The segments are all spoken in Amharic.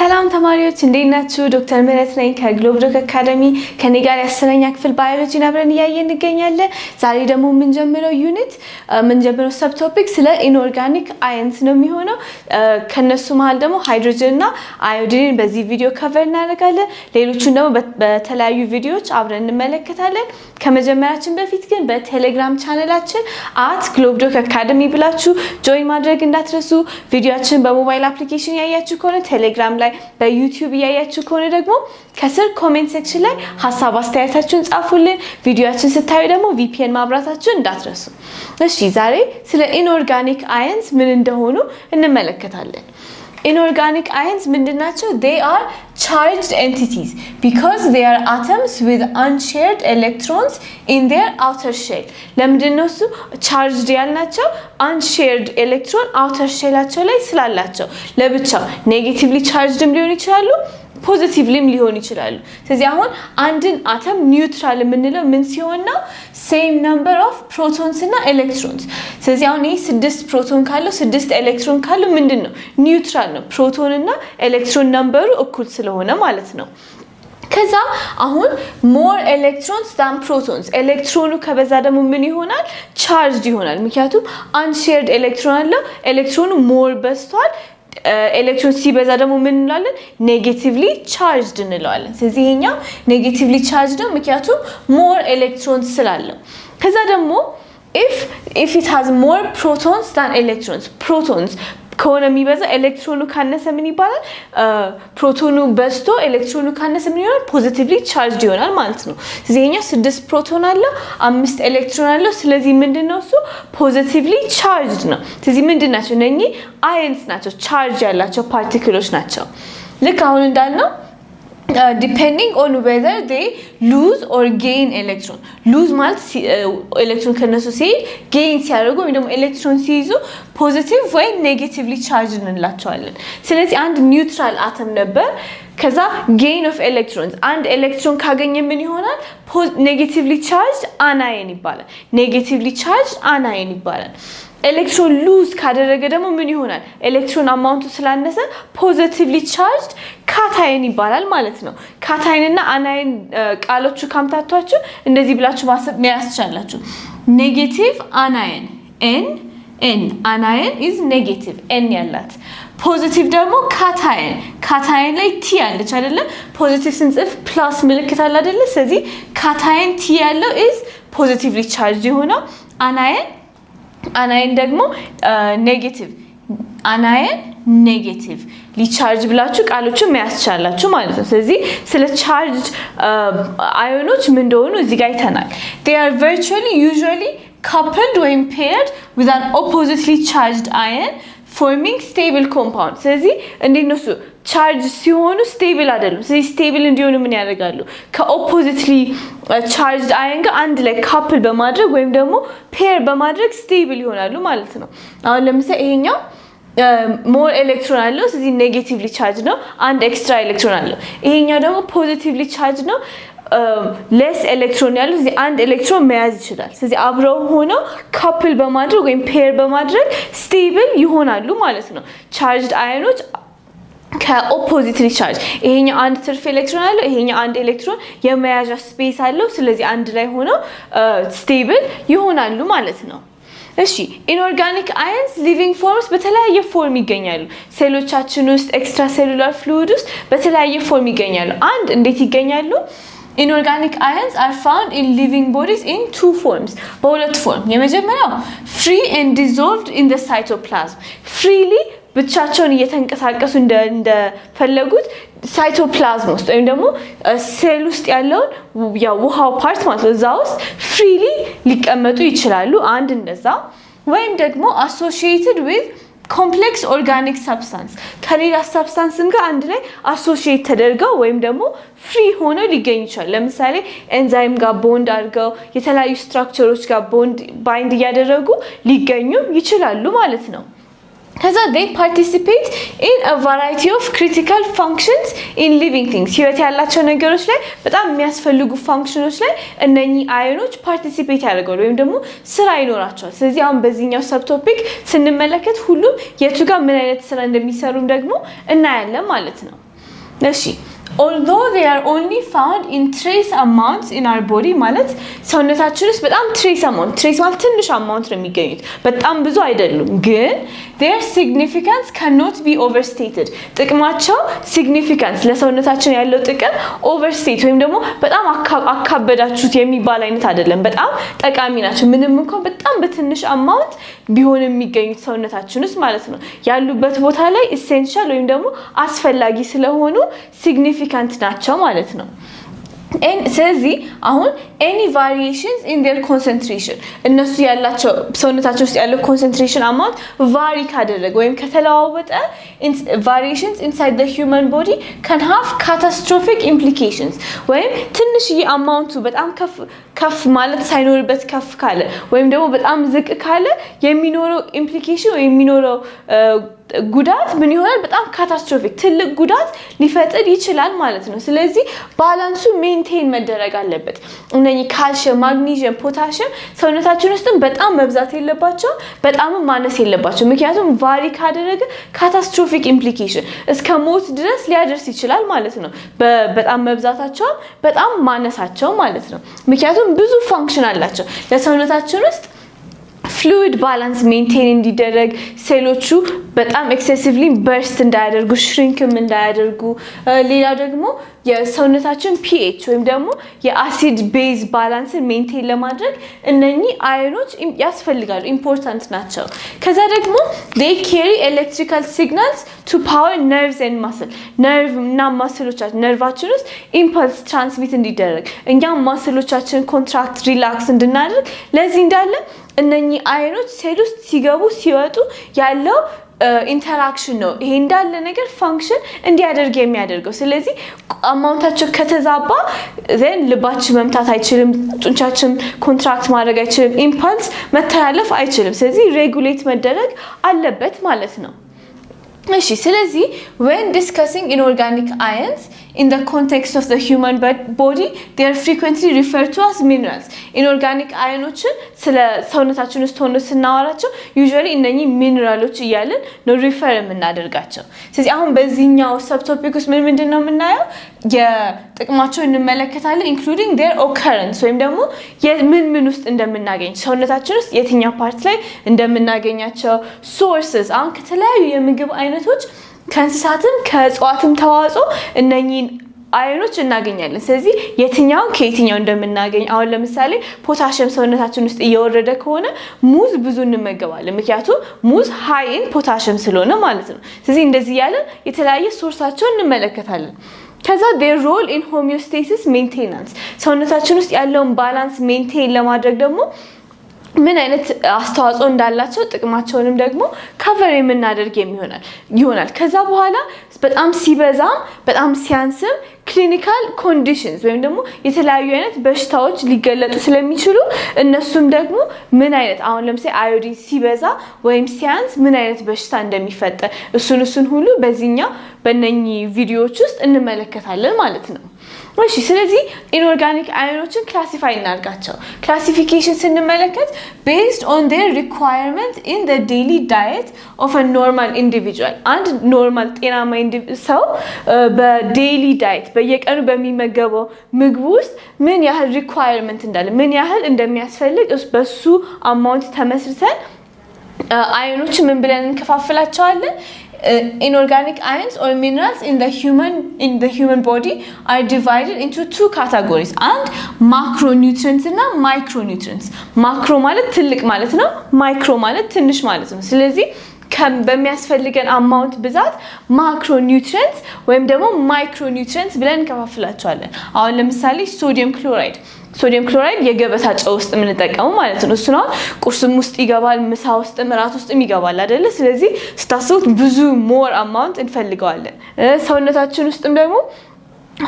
ሰላም ተማሪዎች እንዴት ናችሁ? ዶክተር ምህረት ነኝ ከግሎብዶክ አካዳሚ ከኔ ጋር ያሰረኛ ክፍል ባዮሎጂ አብረን እያየን እንገኛለን። ዛሬ ደግሞ የምንጀምረው ሰብ ቶፒክ ስለ ኢንኦርጋኒክ አየንስ ነው የሚሆነው። ከነሱ መሃል ደግሞ ሃይድሮጅን እና አዮዲን በዚህ ቪዲዮ ከቨር እናደርጋለን። ሌሎቹን ደግሞ በተለያዩ ቪዲዮዎች አብረን እንመለከታለን። ከመጀመራችን በፊት ግን በቴሌግራም ቻናላችን @ግሎብዶክ አካዳሚ ብላችሁ ጆይን ማድረግ እንዳትረሱ። ቪዲዮአችን በሞባይል አፕሊኬሽን ያያችሁ ከሆነ ቴሌግራም ላይ በዩቲዩብ ያያችሁ ከሆነ ደግሞ ከስር ኮሜንት ሴክሽን ላይ ሐሳብ አስተያየታችሁን ጻፉልን። ቪዲዮአችን ስታዩ ደግሞ VPN ማብራታችሁን እንዳትረሱ። እሺ ዛሬ ስለ ኢንኦርጋኒክ አየንስ ምን እንደሆኑ እንመለከታለን። Inorganic ions ምንድናቸው? They are charged entities because they are atoms with unshared electrons in their outer shell. ለምንድነው እሱ charged ያልናቸው? unshared electron outer shellአቸው ላይ ስላላቸው ለብቻው negatively chargedም ሊሆን ይችላሉ ፖዚቲቭሊም ሊሆን ይችላሉ። ስለዚህ አሁን አንድን አተም ኒውትራል የምንለው ምን ሲሆን ነው? same number of protons እና electrons። ስለዚህ አሁን ይሄ 6 ፕሮቶን ካለው 6 ኤሌክትሮን ካለው ምንድነው? ኒውትራል ነው። ፕሮቶን እና ኤሌክትሮን ነምበሩ እኩል ስለሆነ ማለት ነው። ከዛ አሁን more electrons than protons ኤሌክትሮኑ ከበዛ ደግሞ ምን ይሆናል? charged ይሆናል። ምክንያቱም unshared ኤሌክትሮን አለው ኤሌክትሮኑ more በዝቷል። ኤሌክትሮን ሲበዛ ደግሞ ምን እንላለን? ኔጌቲቭሊ ቻርጅድ እንለዋለን። ስለዚህ ይሄኛው ኔጌቲቭሊ ቻርጅድ ነው ምክንያቱም ሞር ኤሌክትሮንስ ስላለው። ከዛ ደግሞ if it has more protons than electrons protons ከሆነ የሚበዛ ኤሌክትሮኑ ካነሰ ምን ይባላል? ፕሮቶኑ በዝቶ ኤሌክትሮኑ ካነሰ ምን ይሆናል? ፖዚቲቭሊ ቻርጅድ ይሆናል ማለት ነው። ስለዚህ ይሄኛው 6 ፕሮቶን አለው 5 ኤሌክትሮን አለው። ስለዚህ ምንድነው እሱ? ፖዚቲቭሊ ቻርጅድ ነው። ስለዚህ ምንድናቸው? እነኚህ አየንስ ናቸው፣ ቻርጅ ያላቸው ፓርቲክሎች ናቸው። ልክ አሁን እንዳልነው depending on whether they lose or gain electron. lose ማለት ኤሌክትሮን ከነሱ ሲሄድ gain ሲያደርጉ ወይ ደግሞ ኤሌክትሮን ሲይዙ ፖዚቲቭ ወይ ኔጌቲቭሊ ቻርጅ እንላቸዋለን። ስለዚህ አንድ ኒውትራል አተም ነበር ከዛ gain of electrons አንድ ኤሌክትሮን ካገኘ ምን ይሆናል? ኔጌቲቭሊ ቻርጅድ አናየን ይባላል። ኔጌቲቭሊ ቻርጅድ አናየን ይባላል። ኤሌክትሮን ሉዝ ካደረገ ደግሞ ምን ይሆናል? ኤሌክትሮን አማውንቱ ስላነሰ ፖዚቲቭሊ ቻርጅድ ካታየን ይባላል ማለት ነው። ካታየን እና አናየን ቃሎቹ ካምታቷችሁ እንደዚህ ብላችሁ ማሰብ ያስችላችሁ። ኔጌቲቭ አናየን n አናየን is ኔጌቲቭ n ያላት። ፖዚቲቭ ደግሞ ካታየን ላይ ቲ ያለች አይደለ? ፖዚቲቭ ስንጽፍ ፕላስ ምልክት አለ አይደለ? ስለዚህ ካታየን ቲ ያለው is ፖዚቲቭሊ ቻርጅድ የሆነው አናየን ደግሞ ኔጌቲቭ አናየን ኔጌቲቭ ሊቻርጅ ብላችሁ ቃሎቹን መያስቻላችሁ ማለት ነው። ስለዚህ ስለ ቻርጅ አዮኖች ምን እንደሆኑ እዚህ ጋር አይተናል። they are virtually usually coupled or paired with an oppositely charged ion forming stable compound. ስለዚህ እንዴት ነው እሱ ቻርጅ ሲሆኑ ስቴብል አይደሉም። ስለዚህ ስቴብል እንዲሆኑ ምን ያደርጋሉ? ከኦፖዚትሊ ቻርጅድ አየን ጋር አንድ ላይ ካፕል በማድረግ ወይም ደግሞ ፔር በማድረግ ስቴብል ይሆናሉ ማለት ነው። አሁን ለምሳሌ ይሄኛው ሞር ኤሌክትሮን አለው ስለዚህ ኔጌቲቭሊ ቻርጅ ነው። አንድ ኤክስትራ ኤሌክትሮን አለው። ይሄኛው ደግሞ ፖዚቲቭሊ ቻርጅ ነው ሌስ ኤሌክትሮን ያለው ስለዚህ አንድ ኤሌክትሮን መያዝ ይችላል። ስለዚህ አብረው ሆነው ካፕል በማድረግ ወይም ፔር በማድረግ ስቴብል ይሆናሉ ማለት ነው። ቻርጅድ አየኖች ከኦፖዚትሊ ቻርጅ ይሄኛው አንድ ትርፍ ኤሌክትሮን አለው ይሄኛው አንድ ኤሌክትሮን የመያዣ ስፔስ አለው ስለዚህ አንድ ላይ ሆነው ስቴብል ይሆናሉ ማለት ነው። እሺ ኢንኦርጋኒክ አየንስ ሊቪንግ ፎርምስ በተለያየ ፎርም ይገኛሉ። ሴሎቻችን ውስጥ ኤክስትራ ሴሉላር ፍሉይድ ውስጥ በተለያየ ፎርም ይገኛሉ። አንድ እንዴት ይገኛሉ? Inorganic ions are found in living bodies in 2 forms. በሁለት ፎርም። የመጀመሪያው free and dissolved in the cytoplasm. freely ብቻቸውን እየተንቀሳቀሱ እንደፈለጉት ሳይቶፕላዝም ውስጥ ወይም ደግሞ ሴል ውስጥ ያለው ውሃው ፓርት ማለት ነው እዛ ውስጥ ፍሪሊ ሊቀመጡ ይችላሉ። አንድ እንደዛ ወይም ደግሞ associated with complex organic substance ከሌላ ሰብስታንስም ጋር አንድ ላይ አሶሺየት ተደርገው ወይም ደግሞ ፍሪ ሆነው ሊገኙ ይችላል። ለምሳሌ ኤንዛይም ጋር ቦንድ አድርገው የተለያዩ ስትራክቸሮች ጋር ባይንድ እያደረጉ ሊገኙ ይችላሉ ማለት ነው። ከዛ they participate in a variety of critical functions in living things ህይወት ያላቸው ነገሮች ላይ በጣም የሚያስፈልጉ ፋንክሽኖች ላይ እነኚህ አዮኖች ፓርቲሲፔት ያደርጋሉ ወይም ደግሞ ስራ ይኖራቸዋል። ስለዚህ አሁን በዚህኛው ሰብ ቶፒክ ስንመለከት ሁሉም የቱ ጋር ምን አይነት ስራ እንደሚሰሩም ደግሞ እናያለን ማለት ነው። እሺ although they are only found in trace amounts in our body ማለት ሰውነታችን ውስጥ በጣም trace amount ማለት ትንሽ amount ነው የሚገኙት በጣም ብዙ አይደሉም ግን their significance cannot be overstated ጥቅማቸው significance ለሰውነታችን ያለው ጥቅም overstate ወይም ደግሞ በጣም አካበዳችሁት የሚባል አይነት አይደለም በጣም ጠቃሚ ናቸው ምንም እንኳን በጣም በትንሽ amount ቢሆን የሚገኙት ሰውነታችን ውስጥ ማለት ነው ያሉበት ቦታ ላይ essential ወይም ደግሞ አስፈላጊ ስለሆኑ significant ናቸው ማለት ነው ስለዚህ አሁን any variations in their concentration እነሱ ያላቸው ሰውነታቸው ውስጥ ያለው concentration amount vary ካደረገ ወይም ከተለዋወጠ variations inside the human body can have catastrophic implications ወይም ትንሽዬ amount በጣም ከፍ ማለት ሳይኖርበት ከፍ ካለ ወይም ደግሞ በጣም ዝቅ ካለ የሚኖረው implication ወይ የሚኖረው ጉዳት ምን ይሆናል በጣም ካታስትሮፊክ ትልቅ ጉዳት ሊፈጥር ይችላል ማለት ነው ስለዚህ ባላንሱ ሜንቴን መደረግ አለበት እነኚህ ካልሲየም ማግኒዚየም ፖታሺየም ሰውነታችን ውስጥ በጣም መብዛት የለባቸው በጣም ማነስ የለባቸው ምክንያቱም ቫሪ ካደረገ ካታስትሮፊክ ኢምፕሊኬሽን እስከ ሞት ድረስ ሊያደርስ ይችላል ማለት ነው በጣም መብዛታቸው በጣም ማነሳቸው ማለት ነው ምክንያቱም ብዙ ፋንክሽን አላቸው ለሰውነታችን ውስጥ fluid balance maintain እንዲደረግ ሴሎቹ በጣም excessively burst እንዳያደርጉ shrinkም እንዳያደርጉ ሌላ ደግሞ የሰውነታችን pH ወይም ደግሞ የአሲድ ቤዝ ባላንስ ሜንቴን ለማድረግ እነኚህ አዮኖች ያስፈልጋሉ ኢምፖርታንት ናቸው ከዛ ደግሞ they carry electrical signals to power nerves and muscle nerve እና ማስሎቻችን ነርቫችን ውስጥ ኢምፐልስ ትራንስሚት እንዲደረግ እኛም ማስሎቻችን ኮንትራክት ሪላክስ እንድናደርግ ለዚህ እንዳለ እነኚህ አዮኖች ሴል ውስጥ ሲገቡ ሲወጡ ያለው ኢንተራክሽን ነው ይሄ እንዳለ ነገር ፋንክሽን እንዲያደርግ የሚያደርገው ስለዚህ አማውንታቸው ከተዛባ then ልባችን መምታት አይችልም ጡንቻችን ኮንትራክት ማድረግ አይችልም ኢምፐልስ መተላለፍ አይችልም ስለዚህ ሬጉሌት መደረግ አለበት ማለት ነው እሺ ስለዚህ when discussing inorganic ions in the context of the human body they are frequently referred to as minerals inorganic ionsችን ስለ ሰውነታችን ውስጥ ሆኖ ስናወራቸው usually እነኚህ ሚነራሎች እያልን ነው ሪፈር የምናደርጋቸው ስለዚህ አሁን በዚህኛው ሰብቶፒክ ውስጥ ምንድነው የምናየው የጥቅማቸውን እንመለከታለን including their occurrence ወይም ደግሞ ምን ውስጥ እንደምናገኝ ሰውነታችን ውስጥ የትኛው ፓርት ላይ እንደምናገኛቸው sources አሁን ከተለያዩ የምግብ አይነቶች ከእንስሳትም ከእጽዋትም ተዋጽኦ እነኚህ አዮኖች እናገኛለን ስለዚህ የትኛው ከየትኛው እንደምናገኝ አሁን ለምሳሌ ፖታሺየም ሰውነታችን ውስጥ እየወረደ ከሆነ ሙዝ ብዙ እንመገባለን ምክንያቱም ሙዝ ሃይ ኢን ፖታሺየም ስለሆነ ማለት ነው ስለዚህ እንደዚህ ያለ የተለያየ ሶርሳቸውን እንመለከታለን ከዛ their role in homeostasis maintenance ሰውነታችን ውስጥ ያለውን ባላንስ ሜንቴን ለማድረግ ደግሞ ምን አይነት አስተዋጽኦ እንዳላቸው ጥቅማቸውንም ደግሞ ከቨር የምናደርግ ይሆናል ከዛ በኋላ በጣም ሲበዛ በጣም ሲያንስም clinical conditions ወይም ደግሞ የተለያዩ አይነት በሽታዎች ሊገለጡ ስለሚችሉ እነሱም ደግሞ ምን አይነት አሁን ለምሳሌ አዮዲን ሲበዛ ወይም ሲያንስ ምን አይነት በሽታ እንደሚፈጠር እሱን ሁሉ በዚህኛው በእነኚህ ቪዲዮዎች ውስጥ እንመለከታለን ማለት ነው እሺ ስለዚህ ኢንኦርጋኒክ አዮኖችን ክላሲፋይ እናርጋቸው ክላሲፊኬሽን ስንመለከት based on their requirement in the daily diet of a normal individual and normal ጤናማ ሰው በዴይሊ ዳይት በየቀኑ በሚመገበው ምግብ ውስጥ ምን ያህል ሪኳየርመንት እንዳለ ምን ያህል እንደሚያስፈልግ በሱ አማውንት ተመስርተን አዮኖች ምን ብለን እንከፋፍላቸዋለን inorganic ions or minerals in the human body are divided into two categories and macronutrients እና micronutrients macro ማለት ትልቅ ማለት ነው micro ማለት ትንሽ ማለት ነው ስለዚህ በሚያስፈልገን አማውንት ብዛት ማክሮኒውትሪየንትስ ወይም ደግሞ ማይክሮኒውትሪየንትስ ብለን እንከፋፍላቸዋለን አሁን ለምሳሌ ሶዲየም ክሎራይድ የገበታ ጨው ውስጥ የምንጠቀመው ማለት ነው እሱ ነው ቁርስም ውስጥ ይገባል ምሳ ውስጥም ራት ውስጥም ይገባል አይደለ ስለዚህ ስታስቡት ብዙ ሞር አማውንት እንፈልገዋለን ሰውነታችን ውስጥም ደግሞ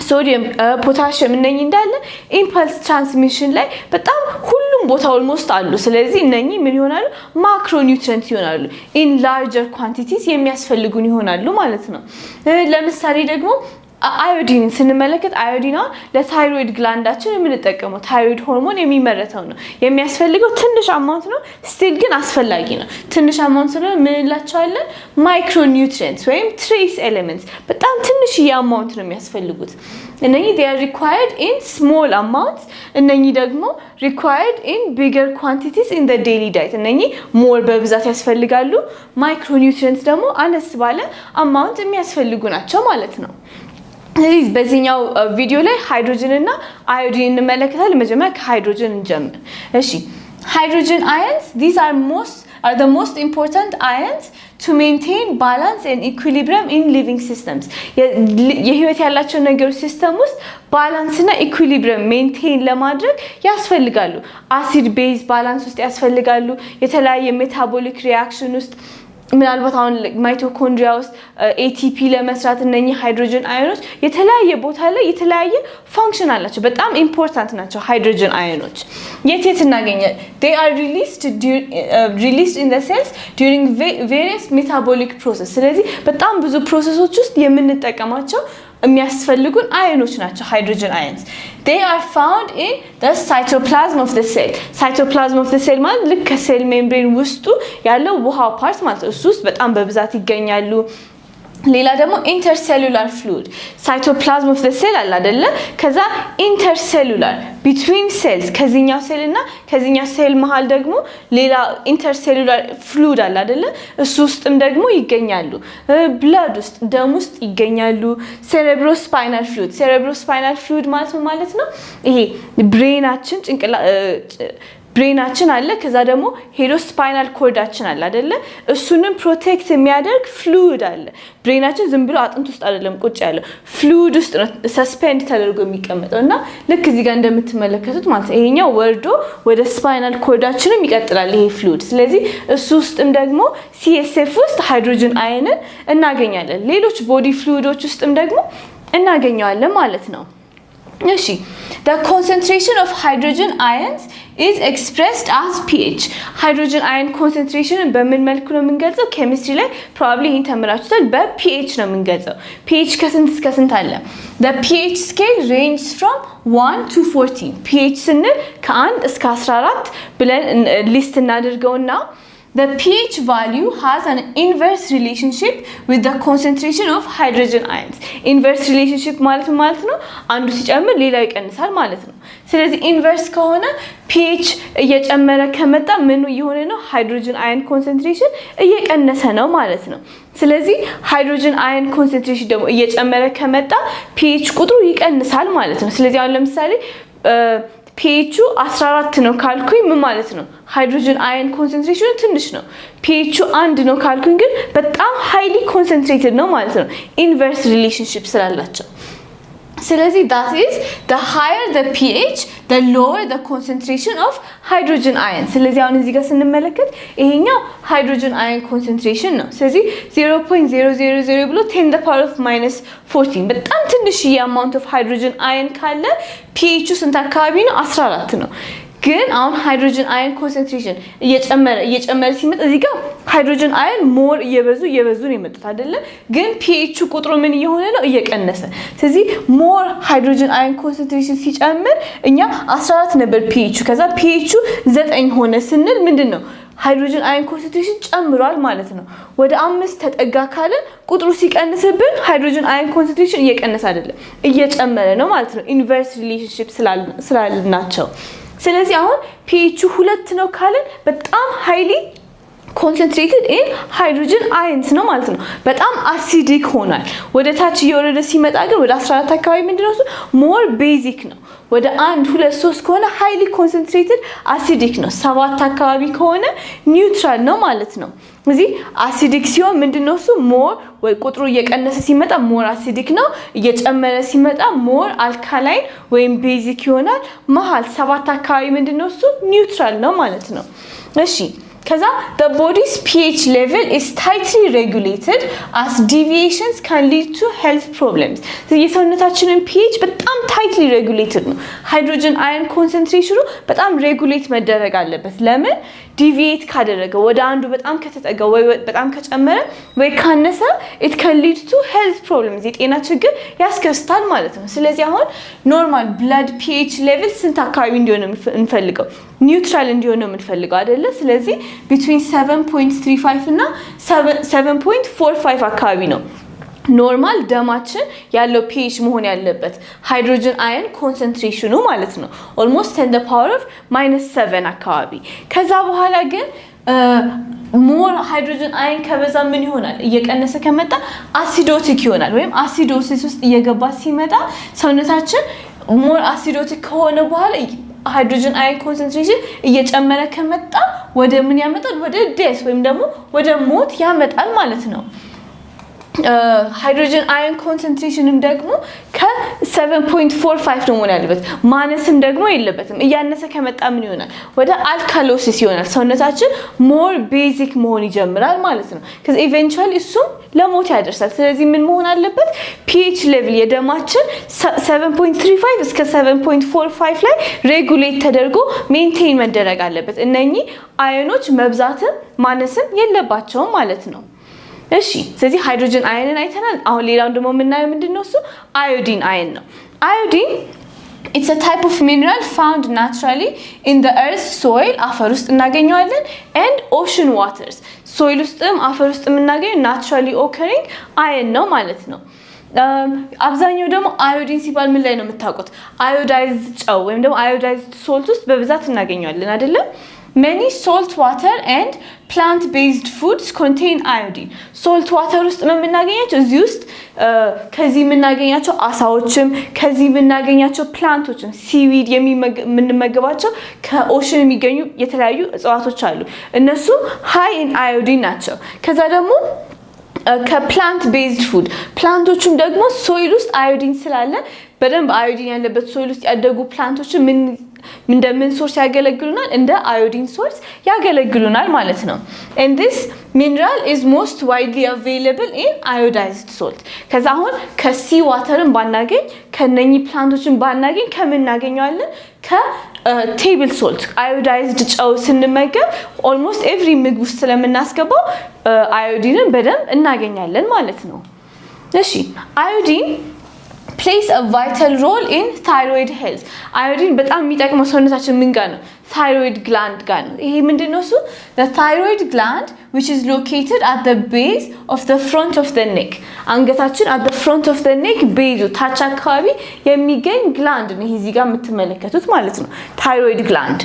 ሶዲየም ፖታሺየም እነኚህ እንዳለ ኢምፐልስ ትራንስሚሽን ላይ በጣም ሁሉም ቦታ ኦልሞስት አሉ ስለዚህ እነኚህ ምን ይሆናሉ ማክሮኒውትሪየንትስ ይሆናሉ ኢን ላርጀር ኳንቲቲስ የሚያስፈልጉን ይሆናሉ ማለት ነው ለምሳሌ ደግሞ አዮዲን ስንመለከት አዮዲን ለታይሮይድ ግላንዳችን የምንጠቀመው ታይሮይድ ሆርሞን የሚመረተው ነው የሚያስፈልገው ትንሽ አማውንት ነው ስቲል ግን አስፈላጊ ነው ትንሽ አማውንት ነው ምን እንላቸዋለን ማይክሮ ኒውትሪየንትስ ወይም ትሬስ ኤሌመንትስ በጣም ትንሽ አማውንት ነው የሚያስፈልጉት እነኚህ they are required in small amounts እነኚህ ደግሞ required in bigger quantities in the daily diet እነኚህ more በብዛት ያስፈልጋሉ ማይክሮ ኒውትሪየንትስ ደግሞ አነስ ባለ አማውንት የሚያስፈልጉ ናቸው ማለት ነው ስለዚህ በዚህኛው ቪዲዮ ላይ ሃይድሮጅን እና አዮዲን እንመለከታለን መጀመሪያ ከሃይድሮጅን እንጀምር እሺ hydrogen ions these are the most important ions to maintain balance and equilibrium in living systems የህይወት ያላቸው ነገሮች ሲስተም ውስጥ ባላንስ እና ኢኩሊብሪየም ሜንቴን ለማድረግ ያስፈልጋሉ አሲድ ቤዝ ባላንስ ውስጥ ያስፈልጋሉ የተለያየ ሜታቦሊክ ሪአክሽን ውስጥ ምናልባት አሁን ማይቶኮንድሪያ ውስጥ ATP ለመስራት እነኚህ ሃይድሮጅን አዮኖች የተለያየ ቦታ ላይ የተለያየ ፋንክሽን አላቸው በጣም ኢምፖርታንት ናቸው ሃይድሮጅን አዮኖች የት እናገኛለን they are released in the cells during various metabolic process ስለዚህ በጣም ብዙ ፕሮሰሶች ውስጥ የምንጠቀማቸው የሚያስፈልጉን አዮኖች ናቸው ሃይድሮጅን አዮንስ they are found in the cytoplasm of the cell cytoplasm of the cell ማለት ልክ ከሴል ሜምብሬን ውስጡ ያለው ውሃው ፓርት ማለት እሱ ውስጥ በጣም በብዛት ይገኛሉ ሌላ ደግሞ intercellular fluid cytoplasm of the cell አለ አይደለ ከዛ intercellular between cells ከዚህኛው ሴል እና ከዚህኛው ሴል መሃል ደግሞ ሌላ intercellular fluid አለ አይደለ እሱ ውስጥም ደግሞ ይገኛሉ blood ውስጥ ደም ውስጥ ይገኛሉ cerebrospinal fluid ማለት ነው ይሄ ብሬናችን ብሬናችን አለ ከዛ ደግሞ ሄዶ ስፓይናል ኮርዳችን አለ አይደለ እሱንም ፕሮቴክት የሚያደርግ ፍሉይድ አለ ብሬናችን ዝም ብሎ አጥንት ውስጥ አይደለም ቁጭ ያለው ፍሉይድ ውስጥ ነው ሰስፔንድ ተደርጎ የሚቀመጠውና ልክ እዚህ ጋር እንደምትመለከቱት ማለት ይሄኛው ወርዶ ወደ ስፓይናል ኮርዳችንም ይቀጥላል ይሄ ፍሉይድ ስለዚህ እሱ ውስጥም ደግሞ CSF ውስጥ ሃይድሮጅን አየንን እናገኛለን ሌሎች ቦዲ ፍሉይዶች ውስጥም ደግሞ እናገኛለን ማለት ነው እሺ the concentration of hydrogen ions is expressed as pH hydrogen ion concentration በምን መልኩ ነው የምንገልጸው ኬሚስትሪ ላይ probably ይሄን ተምራችሁታል በpH ነው የምንገልጸው pH ከስንት እስከ ስንት አለ the pH scale ranges from 1 to 14 pH ስንል ከ1 እስከ 14 ብለን ሊስት እናደርገውና the pH value has an inverse relationship with the concentration of hydrogen ions inverse relationship ማለት ነው አንዱ ሲጨምር ሌላው ይቀንሳል ማለት ነው ስለዚህ inverse ከሆነ pH እየጨመረ ከመጣ ምኑ እየሆነ ነው ሃይድሮጅን አየን ኮንሰንትሬሽን እየቀነሰ ነው ማለት ነው ስለዚህ ሃይድሮጅን አየን ኮንሰንትሬሽን ደግሞ እየጨመረ ከመጣ pH ቁጥሩ ይቀንሳል ማለት ነው ስለዚህ አሁን ለምሳሌ pH 14 ነው ካልኩኝ ምን ማለት ነው ሃይድሮጅን አየን ኮንሰንትሬሽኑ ትንሽ ነው pH 1 ነው ካልኩኝ ግን በጣም ሃይሊ ኮንሰንትሬትድ ነው ማለት ነው ኢንቨርስ ሪሌሽንሺፕ ስላላቸው ስለዚህ that is the higher the pH the lower the concentration of hydrogen ion ስለዚህ አሁን እዚህ ጋር ስንመለከት ይሄኛው ሃይድሮጅን አየን ኮንሰንትሬሽን ነው ስለዚህ 0.000 ብሎ 10 the power of -14 በጣም ትንሽ የአማውንት ኦፍ ሃይድሮጅን አየን ካለ pH ስንት አካባቢ ነው 14 ነው ግን አሁን ሃይድሮጅን አየን ኮንሰንትሬሽን እየጨመረ ሲመጣ እዚህ ጋር ሃይድሮጅን አየን ሞር እየበዙ ነው የመጣው አይደለ ግን pH ቁጥሩ ምን እየሆነ ነው እየቀነሰ ስለዚህ ሞር ሃይድሮጅን አየን ኮንሰንትሬሽን ሲጨምር እኛ 14 ነበር pH ከዛ pH 9 ሆነ ስንል ምንድነው ሃይድሮጅን አየን ኮንሰንትሬሽን ጨምሯል ማለት ነው ወደ 5 ተጠጋ ካለ ቁጥሩ ሲቀንስብን ሃይድሮጅን አየን ኮንሰንትሬሽን እየቀነሰ አይደለም እየጨመረ ነው ማለት ነው ኢንቨርስ ሪሌሽንሺፕ ስላልናቸው ስለዚህ አሁን pH 2 ነው ካለን በጣም ሃይሊ concentrated in hydrogen ions ነው ማለት ነው በጣም አሲዲክ ሆኗል ወደ ታች እየወረደ ሲመጣ ግን ወደ 14 አካባቢ ምንድነው more basic ነው ወደ 1 2 3 ከሆነ highly concentrated acidic ነው 7 አካባቢ ከሆነ neutral ነው ማለት ነው እዚህ acidic ሲሆን ምንድነው more ወይ ቁጥሩ እየቀነሰ ሲመጣ more acidic ነው እየጨመረ ሲመጣ more alkaline ወይም basic ይሆናል መሃል 7 አካባቢ ምንድነው neutral ነው ማለት ነው እሺ ከዛ the body's pH level is tightly regulated as deviations can lead to health problems የሰውነታችንን pH በጣም tightly regulated ነው ሃይድሮጅን አየን ኮንሰንትሬሽኑ በጣም ሬጉሌት መደረግ አለበት ለምን ዲቪዬት ካደረገ ወደ አንዱ በጣም ከተጠጋ ወይ በጣም ከጨመረ ወይ ካነሰ it can lead to health problems የጤና ችግር ያስከስታል ማለት ነው ስለዚህ አሁን ኖርማል blood pH level ስንት አካባቢ እንዲሆን እንፈልገው ኒውትራል እንዲሆን ነው የምንፈልገው አይደለ ስለዚህ between 7.35 እና 7.45 አካባቢ ነው ኖርማል ደማችን ያለው pH መሆን ያለበት ሃይድሮጅን አየን ኮንሰንትሬሽኑ ማለት ነው almost 10 the power of -7 አካባቢ ከዛ በኋላ ግን ሞር ሃይድሮጅን አየን ከበዛ ምን ይሆናል እየቀነሰ ከመጣ አሲዶቲክ ይሆናል ወይም አሲዶሲስ ውስጥ እየገባ ሲመጣ ሰውነታችን ሞር አሲዶቲክ ከሆነ በኋላ ሃይድሮጅን አየን ኮንሰንትሬሽን እየጨመረ ከመጣ ወደ ምን ያመጣል ወደ ዴስ ወይም ደግሞ ወደ ሞት ያመጣል ማለት ነው ሃይድሮጅን አየን ኮንሰንትሬሽንም ደግሞ ከ7.45 ነው ያለበት ማነስም ደግሞ የለበትም እያነሰ ከመጣ ምን ይሆናል ወደ አልካሎሲስ ይሆናል ሰውነታችን ሞር ቤዚክ መሆን ይጀምራል ማለት ነው ከዛ ኢቨንቹዋሊ እሱም ለሞት ያደርሳል ስለዚህ ምን መሆን አለበት pH ሌቭል የደማችን 7.35 እስከ 7.45 ላይ ሬጉሌት ተደርጎ ሜንቴን መደረግ አለበት እነኚህ አየኖች መብዛትም ማነስም የለባቸውም ማለት ነው እሺ ስለዚህ ሃይድሮጅን አየንን አይተናል አሁን ሌላው ደግሞ ምናየው ምንድነው እሱ አዮዲን አየን ነው አዮዲን it's a type of mineral found naturally in the earth soil አፈር ውስጥ እናገኘዋለን and ocean waters soil ውስጥም አፈር ውስጥ የምናገኘው naturally occurring አየን ነው ማለት ነው አብዛኛው ደግሞ አዮዲን ሲባል ምን ላይ ነው የምታውቁት አዮዳይዝድ ጨው ወይም ደግሞ አዮዳይዝድ ሶልት ውስጥ በብዛት እናገኘዋለን አይደለ Many salt water and plant-based foods contain iodine. Salt water ውስጥ ነው የምናገኛቸው እዚህ ውስጥ ከዚህ የምናገኛቸው አሳዎችም ከዚህ የምናገኛቸው ፕላንቶችም ሲዊድ የምንመገባቸው ከኦሽን የሚገኙ የተለያዩ እጽዋቶች አሉ እነሱ high in iodine ናቸው ከዛ ደግሞ ከፕላንት ቤዝድ ፉድ ፕላንቶቹም ደግሞ ሶይል ውስጥ አዮዲን ስላለ በደንብ አዮዲን ያለበት ሶይል ውስጥ ያደጉ ፕላንቶች ምን ሶርስ ያገለግሉናል እንደ አዮዲን ሶርስ ያገለግሉናል ማለት ነው and this mineral is most widely available in iodized salt ከዛ አሁን ከሲ ዋተርን ባናገኝ ከነኚ ፕላንቶችን ባናገኝ ከመናገኛለን ከቴብል ሶልት አዮዳይዝድ ጨው ስንመገብ almost every ምግብ ውስጥ ስለምናስገባው አዮዲንን በደንብ እናገኛለን ማለት ነው እሺ አዮዲን plays a vital role in thyroid health iodine በጣም የሚጠቅመው ሰውነታችን ምን ጋር ነው thyroid gland ጋር ነው ይሄ ምንድነው እሱ the thyroid gland which is located at the base of the front of the neck አንገታችን at the front of the neck base ታች አካባቢ የሚገኝ gland ነው ይሄ እዚህ ጋር የምትመለከቱት ማለት ነው thyroid gland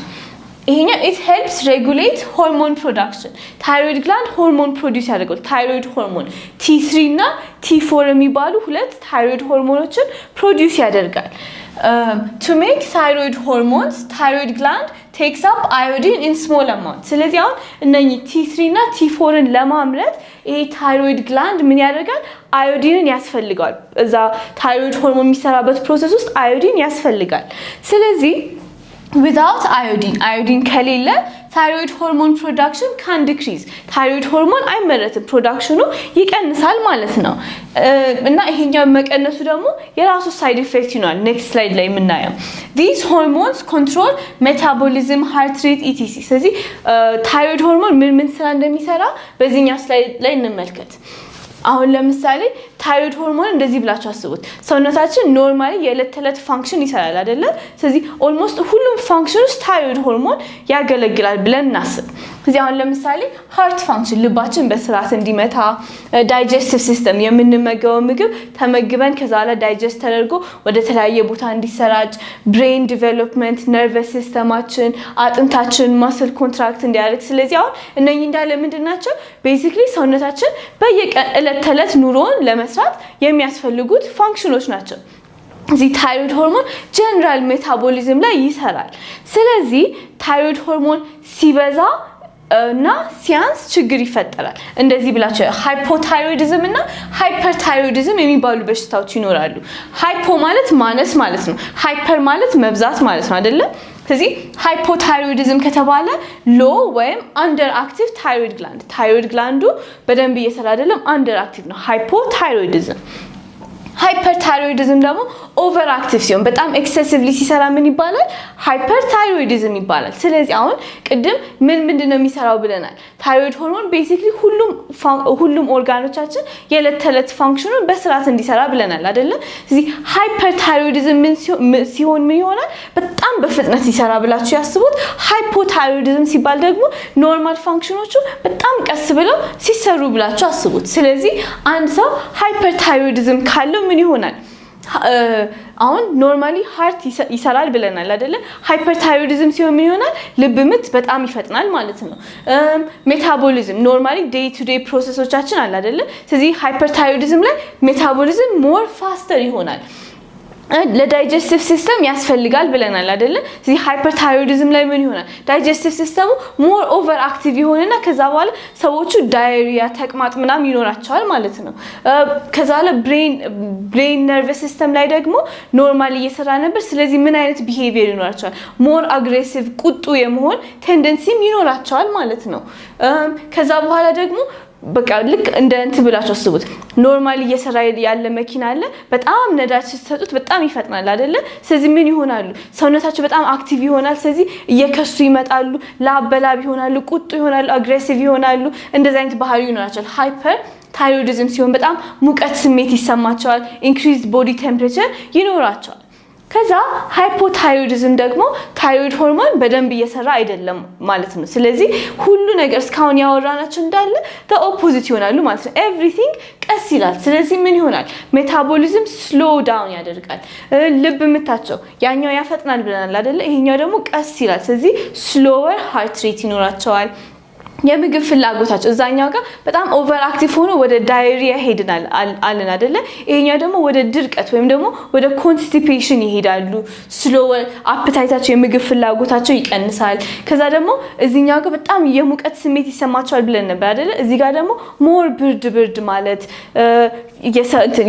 ይሄኛ it helps regulate hormone production thyroid gland hormone produce ያደርጋል thyroid hormone T3 እና T4 የሚባሉ ሁለት thyroid hormoneዎችን produce ያደርጋል to make thyroid hormones thyroid gland takes up iodine in small amount ስለዚህ አሁን እነኚህ T3 እና T4ን ለማምረት ይሄ thyroid gland ምን ያደርጋል አዮዲንን ያስፈልጋል እዛ thyroid hormone የሚሰራበት ፕሮሰስ ውስጥ አዮዲን ያስፈልጋል ስለዚህ without iodine ከሌለ thyroid hormone production can decrease thyroid hormone አይመረትም ፕሮዳክሽኑ ይቀንሳል ማለት ነው እና ይሄኛው መቀነሱ ደግሞ የራሱ ሳይድ ኢፌክት ይኖራል next slide ላይ የምናየው these hormones control metabolism heart rate etc ስለዚህ thyroid hormone ምን ስራ እንደሚሰራ በዚህኛው ስላይድ ላይ እንመልከት አሁን ለምሳሌ thyroid hormone እንደዚህ ብላችሁ አስቡት ሰውነታችን ኖርማሊ የዕለት ተዕለት ፋንክሽን ይሰራል አይደለ ስለዚህ almost ሁሉም ፋንክሽንስ thyroid hormone ያገለግላል ብለን እናስብ ስለዚህ አሁን ለምሳሌ heart function ልባችን በስርዓት እንዲመታ digestive system የምንመገበው ምግብ ተመግበን ከዛላ ዳይጀስት ተደርጎ ወደ ተለያየ ቦታ እንዲሰራጭ brain development nervous systemአችን አጥንታችን muscle contract እንዲያደርግ ስለዚህ አሁን እነኚህ እንዳለ ምንድናቸው basically ሰውነታችን በየቀን ዕለት ተዕለት ኑሮን ለመስራት የሚያስፈልጉት ፋንክሽኖች ናቸው እዚህ thyroid hormone general metabolism ላይ ይሰራል ስለዚህ thyroid hormone ሲበዛ እና ሲያንስ ችግር ይፈጠራል እንደዚህ ብላችሁ ሃይፖታይሮይዲዝም እና ሃይፐርታይሮይዲዝም የሚባሉ በሽታዎች ይኖራሉ ሃይፖ ማለት ማነስ ማለት ነው ሃይፐር ማለት መብዛት ማለት ነው አይደለ ስለዚህ ሃይፖታይሮይዲዝም ከተባለ ሎ ወይም አንደር አክቲቭ ታይሮይድ ግላንዱ በደንብ እየሰራ አይደለም አንደር አክቲቭ ነው ሃይፖታይሮይዲዝም ሃይፐርታይሮይዲዝም ደግሞ ኦቨር አክቲቭ ሲሆን በጣም ኤክሰሲቭሊ ሲሰራ ምን ይባላል? ሃይፐርታይሮይዲዝም ይባላል። ስለዚህ አሁን ቅድም ምንድነው የሚሰራው ብለናል? ታይሮይድ ሆርሞን ቤዚክሊ ሁሉም ኦርጋኖቻችን የዕለት ተዕለት ፋንክሽኑን በስርዓት እንዲሰራ ብለናል አይደለ? ስለዚህ ሃይፐርታይሮይዲዝም ሲሆን ምን ይሆናል? በጣም በፍጥነት ይሰራ ብላችሁ ያስቡት። ሃይፖታይሮይዲዝም ሲባል ደግሞ ኖርማል ፋንክሽኖቹ በጣም ቀስ ብለው ሲሰሩ ብላችሁ አስቡት። ስለዚህ አንድ ሰው ሃይፐርታይሮይዲዝም ካለው ምን ይሆናል? አሁን ኖርማሊ ሃርት ይሰራል ብለናል አይደለ? ሃይፐርታይሮይዲዝም ሲሆን ምን ይሆናል? ልብ ምት በጣም ይፈጥናል ማለት ነው። ሜታቦሊዝም ኖርማሊ ዴይ ቱ ዴይ ፕሮሰሶቻችን አለ አይደለ? ስለዚህ ሃይፐርታይሮይዲዝም ላይ ሜታቦሊዝም ሞር ፋስተር ይሆናል። ለዳይጀስቲቭ ሲስተም ያስፈልጋል ብለናል አይደለ? ስለዚህ ሃይፐርታይሮይዲዝም ላይ ምን ይሆናል? ዳይጀስቲቭ ሲስተሙ ሞር ኦቨር አክቲቭ ይሆንና ከዛ በኋላ ሰዎቹ ዳይሪያ ተቅማጥ ምናምን ይኖራቸዋል ማለት ነው። ከዛ በኋላ ብሬን ነርቨስ ሲስተም ላይ ደግሞ ኖርማሊ እየሰራ ነበር። ስለዚህ ምን አይነት ቢሄቪየር ይኖራቸዋል? ሞር አግሬሲቭ ቁጡ የመሆን ቴንደንሲም ይኖራቸዋል ማለት ነው። ከዛ በኋላ ደግሞ በቃ ልክ እንደ እንትን ብላችሁ አስቡት። ኖርማሊ እየሰራ ያለ መኪና አለ። በጣም ነዳጅ ስትሰጡት በጣም ይፈጥናል አይደለ? ስለዚህ ምን ይሆናሉ? ሰውነታቸው በጣም አክቲቭ ይሆናል። ስለዚህ እየከሱ ይመጣሉ፣ ላበላብ ይሆናሉ፣ ቁጡ ይሆናሉ፣ አግሬሲቭ ይሆናሉ። እንደዚህ አይነት ባህሪ ይኖራቸዋል። ሃይፐርታይሮይዲዝም ሲሆን በጣም ሙቀት ስሜት ይሰማቸዋል። ኢንክሪዝድ ቦዲ ቴምፕሬቸር ይኖራቸዋል። ከዛ ሃይፖታይሮይዲዝም ደግሞ ታይሮይድ ሆርሞን በደንብ እየሰራ አይደለም ማለት ነው። ስለዚህ ሁሉ ነገር እስካሁን ያወራናቸው እንዳለ ኦፖዚት ይሆናሉ ማለት ነው። ኤቭሪቲንግ ቀስ ይላል። ስለዚህ ምን ይሆናል? ሜታቦሊዝም ስሎ ዳውን ያደርጋል። ልብ ምታቸው ያኛው ያፈጥናል ብለናል አይደለ? ይሄኛው ደግሞ ቀስ ይላል። ስለዚህ ስሎወር ሃርት ሬት ይኖራቸዋል። የምግብ ፍላጎታቸው እዛኛው ጋር በጣም ኦቨር አክቲቭ ሆኖ ወደ ዳይሪያ ሄድናል አለን አይደለ? ይሄኛው ደግሞ ወደ ድርቀት ወይም ደግሞ ወደ ኮንስቲፔሽን ይሄዳሉ። ስሎወር አፕታይታቸው የምግብ ፍላጎታቸው ይቀንሳል። ከዛ ደግሞ እዚህኛው ጋር በጣም የሙቀት ስሜት ይሰማቸዋል ብለን ነበር አይደለ? እዚህ ጋር ደግሞ ሞር ብርድ ማለት